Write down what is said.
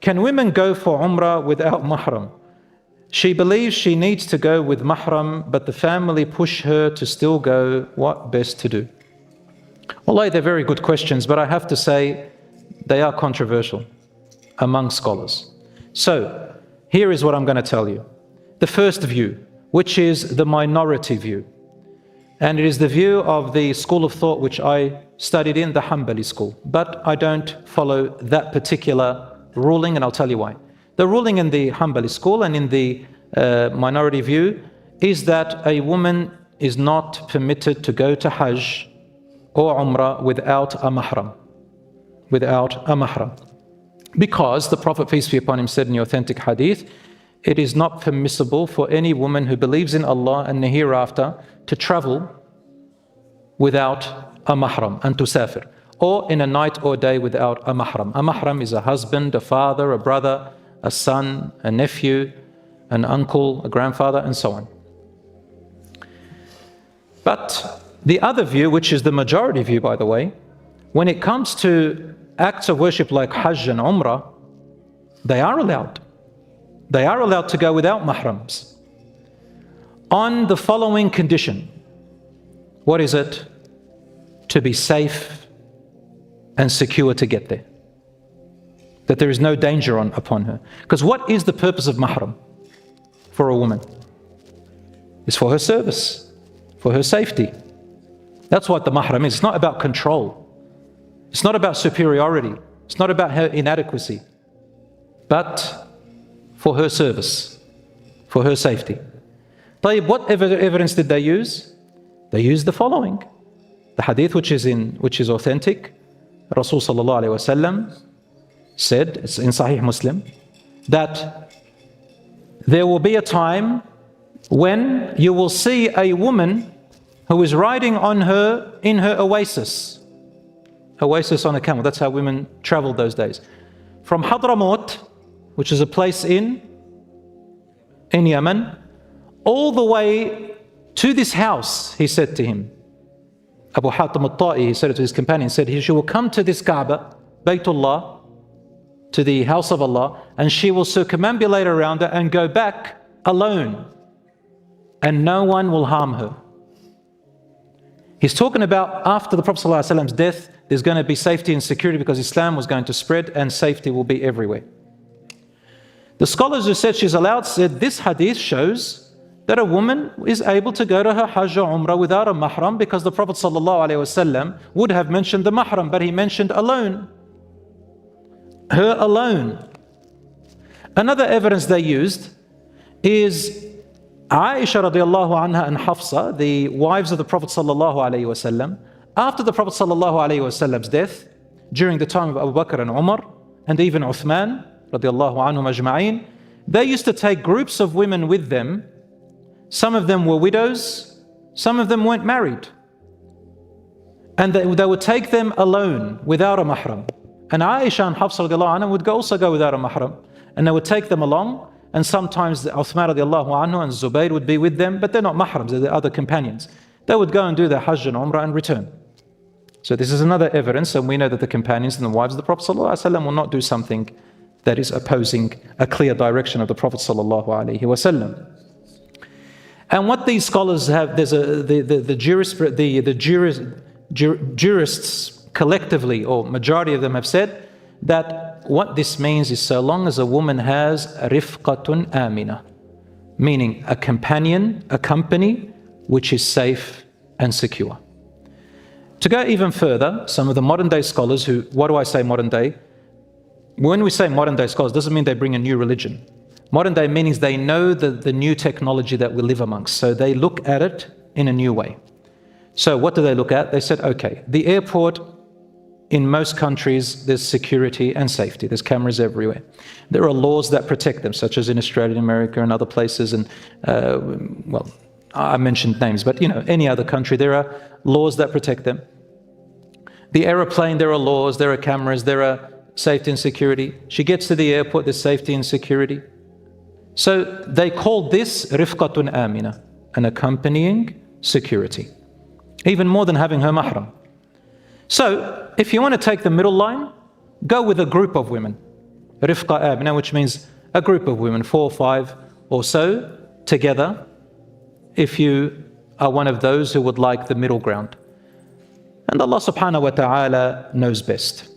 Can women go for Umrah without Mahram? She believes she needs to go with Mahram, but the family push her to still go. What best to do? Wallahi, they're very good questions, but I have to say they are controversial among scholars. So here is what I'm going to tell you. The first view, which is the minority view, and it is the view of the school of thought which I studied in, the Hanbali school, but I don't follow that particular ruling, and I'll tell you why. The ruling in the Hanbali school and in the minority view is that a woman is not permitted to go to Hajj or Umrah without a Mahram. Without a Mahram. Because the Prophet, peace be upon him, said in the authentic hadith, it is not permissible for any woman who believes in Allah and the hereafter to travel without a Mahram and to safir, or in a night or day without a Mahram. A Mahram is a husband, a father, a brother, a son, a nephew, an uncle, a grandfather, and so on. But the other view, which is the majority view, by the way, when it comes to acts of worship like Hajj and Umrah, they are allowed. They are allowed to go without Mahrams on the following condition. What is it? To be safe and secure to get there. That there is no danger upon her. Because what is the purpose of Mahram for a woman? It's for her service, for her safety. That's what the Mahram is. It's not about control. It's not about superiority. It's not about her inadequacy. But for her service, for her safety. What evidence did they use? They used the following. The hadith which is authentic. Rasul sallallahu alaihi wasallam said, it's in Sahih Muslim, that there will be a time when you will see a woman who is riding in her oasis on a camel. That's how women traveled those days. From Hadramaut, which is a place in Yemen, all the way to this house, he said to him, Abu Hatim al-Ta'i, he said it to his companion, said, she will come to this Kaaba, Baytullah, to the house of Allah, and she will circumambulate around it and go back alone, and no one will harm her. He's talking about after the Prophet ﷺ's death, there's going to be safety and security because Islam was going to spread and safety will be everywhere. The scholars who said she's allowed said this hadith shows that a woman is able to go to her Hajj or Umrah without a Mahram because the Prophet ﷺ would have mentioned the Mahram, but he mentioned alone. Her alone. Another evidence they used is Aisha radiallahu anha and Hafsa, the wives of the Prophet sallallahu alaihi wasallam. After the Prophet sallallahu alaihi wasallam's death, during the time of Abu Bakr and Umar, and even Uthman radiallahu anhum ajma'in, they used to take groups of women with them. Some of them were widows, some of them weren't married. And they would take them alone, without a mahram. And Aisha and Hafsa radiallahu anha would also go without a mahram. And they would take them along. And sometimes Uthman radiallahu anhu and Zubayr would be with them, but they're not mahrams, they're the other companions. They would go and do their Hajj and Umrah and return. So this is another evidence, and we know that the companions and the wives of the Prophet ﷺ will not do something that is opposing a clear direction of the Prophet ﷺ. And what these scholars have, there's the jurists collectively, or majority of them have said, that what this means is so long as a woman has Rifqatun Aamina, meaning a companion, a company which is safe and secure. To go even further, some of the modern day scholars who, what do I say modern day? When we say modern day scholars, doesn't mean they bring a new religion. Modern day means they know the new technology that we live amongst, so they look at it in a new way. So what do they look at? They said, okay, the airport, in most countries, there's security and safety. There's cameras everywhere. There are laws that protect them, such as in Australia, America, and other places. And well, I mentioned names, but any other country, there are laws that protect them. The aeroplane, there are laws, there are cameras, there are safety and security. She gets to the airport, there's safety and security. So they called this Rifqatun Aamina, an accompanying security, even more than having her mahram. So, if you want to take the middle line, go with a group of women. Rifqatun Aamina, which means a group of women, 4 or 5 or so, together, if you are one of those who would like the middle ground. And Allah subhanahu wa ta'ala knows best.